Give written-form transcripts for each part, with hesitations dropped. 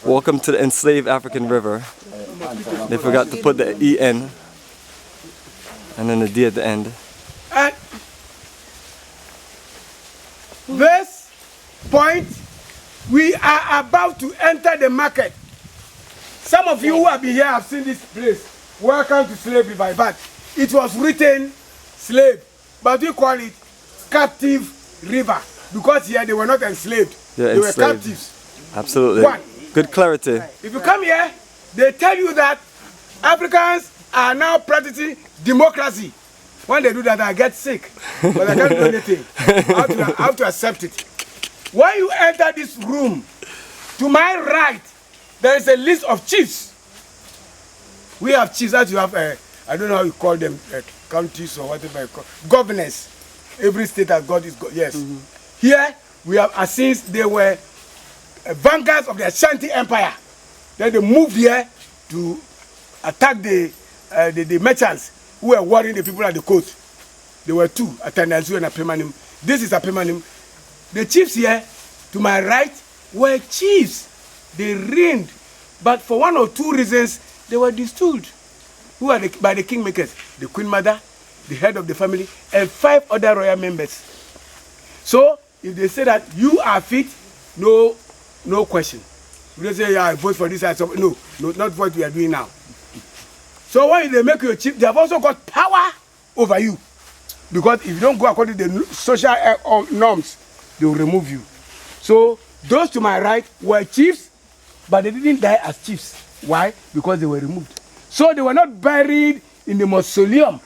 Welcome to the enslaved African river. They forgot to put the E-N and then the D at the end. And this point, we are about to enter the market. Some of you who have been here have seen this place. Welcome to slavery by birth. It was written slave, but we call it captive river because here they were not enslaved. They were captives. Absolutely. One. Good clarity. If you come here, they tell you that Africans are now practicing democracy. When they do that, I get sick, but I can't do anything. I have to accept it. When you enter this room, to my right, there is a list of chiefs. We have chiefs, as you have, I don't know how you call them, counties or whatever you call governors. Every state has got its, yes. Here, we have Assins, they were vanguards of the Ashanti Empire. Then they moved here to attack the merchants who were worrying the people at the coast. There were two, Atananzu and Apemanim. This is Apemanim. The chiefs here, to my right, were chiefs. They reigned, but for one or two reasons, they were distilled. Who are by the kingmakers? The queen mother, the head of the family, and 5 other royal members. So, if they say that you are fit, no question. You don't say, yeah, I vote for this. No, not what we are doing now. So when they make you a chief, they have also got power over you. Because if you don't go according to the social norms, they will remove you. So those to my right were chiefs, but they didn't die as chiefs. Why? Because they were removed. So they were not buried in the mausoleum.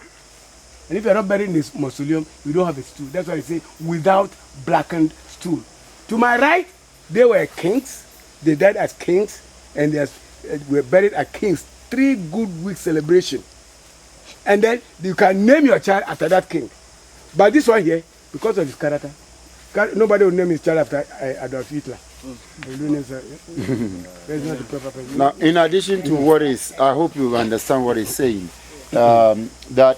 And if you're not buried in this mausoleum, you don't have a stool. That's why I say without blackened stool. To my right, they were kings. They died as kings, and they were buried as kings. 3 good week celebration. And then you can name your child after that king. But this one here, because of his character, nobody will name his child after Adolf Hitler. Now, in addition to what is, I hope you understand what he's saying, that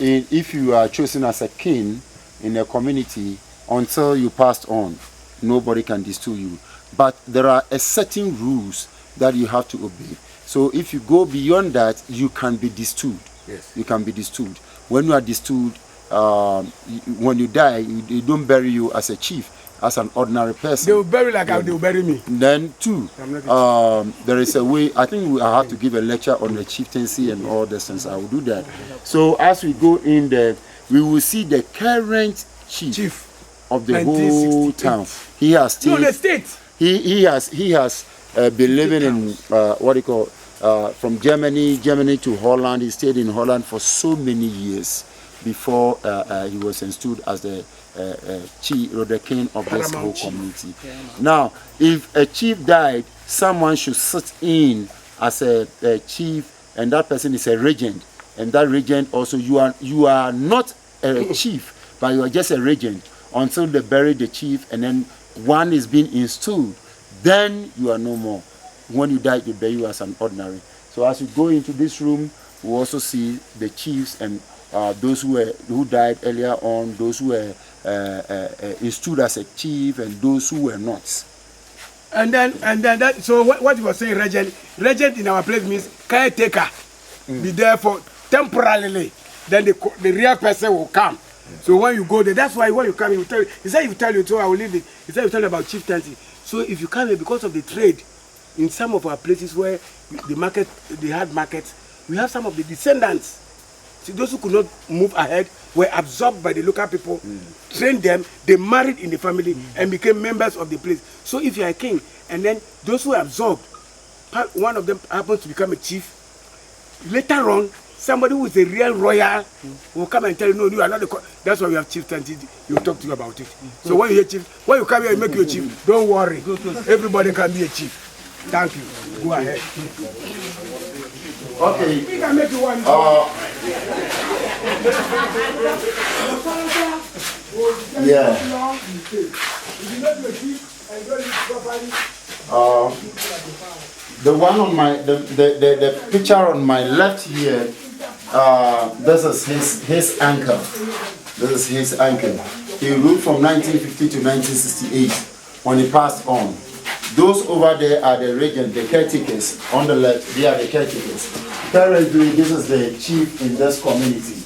if you are chosen as a king in a community, until you passed on, nobody can distill you. But there are a certain rules that you have to obey. So if you go beyond that, you can be distilled. Yes. You can be distilled. When you are distilled, when you die, they don't bury you as a chief, as an ordinary person. They will bury like how they will bury me. Then too, there is a way, I think I have to give a lecture on the chieftaincy and all this things. I will do that. So as we go in there, we will see the current chief of the whole town. He has stayed, no, the state. He has been living in what you call from Germany to Holland. He stayed in Holland for so many years before he was installed as the chief or the king of this whole community. Now, if a chief died, someone should sit in as a chief, and that person is a regent. And that regent also, you are not a chief, but you are just a regent until they bury the chief, and then one is being installed. Then you are no more. When you die, they bury you as an ordinary. So as you go into this room, we also see the chiefs and those who died earlier on, those who were installed as a chief, and those who were not. And then that. So what you were saying, regent in our place means caretaker. Be there for temporarily. Then the real person will come. So when you go there, that's why when you come, he will tell you. He said, "He will tell you, so I will leave it." He said, "He will tell you about chieftaincy." So if you come here because of the trade, in some of our places where they had markets, we have some of the descendants. See, those who could not move ahead were absorbed by the local people, trained them, they married in the family and became members of the place. So if you are a king, and then those who are absorbed, one of them happens to become a chief, later on, somebody who is a real royal will come and tell you, no, you are not the... That's why we have chieftaincy. He will talk to you about it. So when you hear chief, when you come here and make you a chief, don't worry. Everybody can be a chief. Thank you. Go ahead. Okay. We can make you one. Yeah. The one on my the picture on my left here this is his anchor. This is his anchor. He ruled from 1950 to 1968 when he passed on. Those over there are the regents, the caretakers. On the left, they are the caretakers. Currently, this is the chief in this community.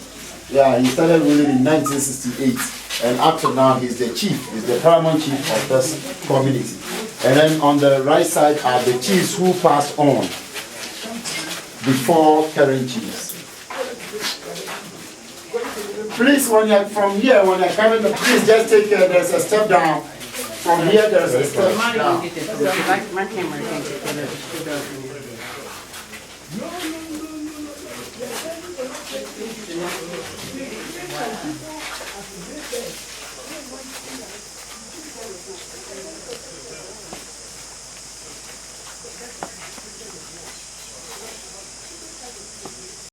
Yeah, he started ruling in 1968, and up to now, he's the chief, he's the paramount chief of this community. And then on the right side are the chiefs who passed on before current chiefs. Please, when you're from here, when you're coming, please just take care. There's a step down. From here, there's a step down. My camera can't get that.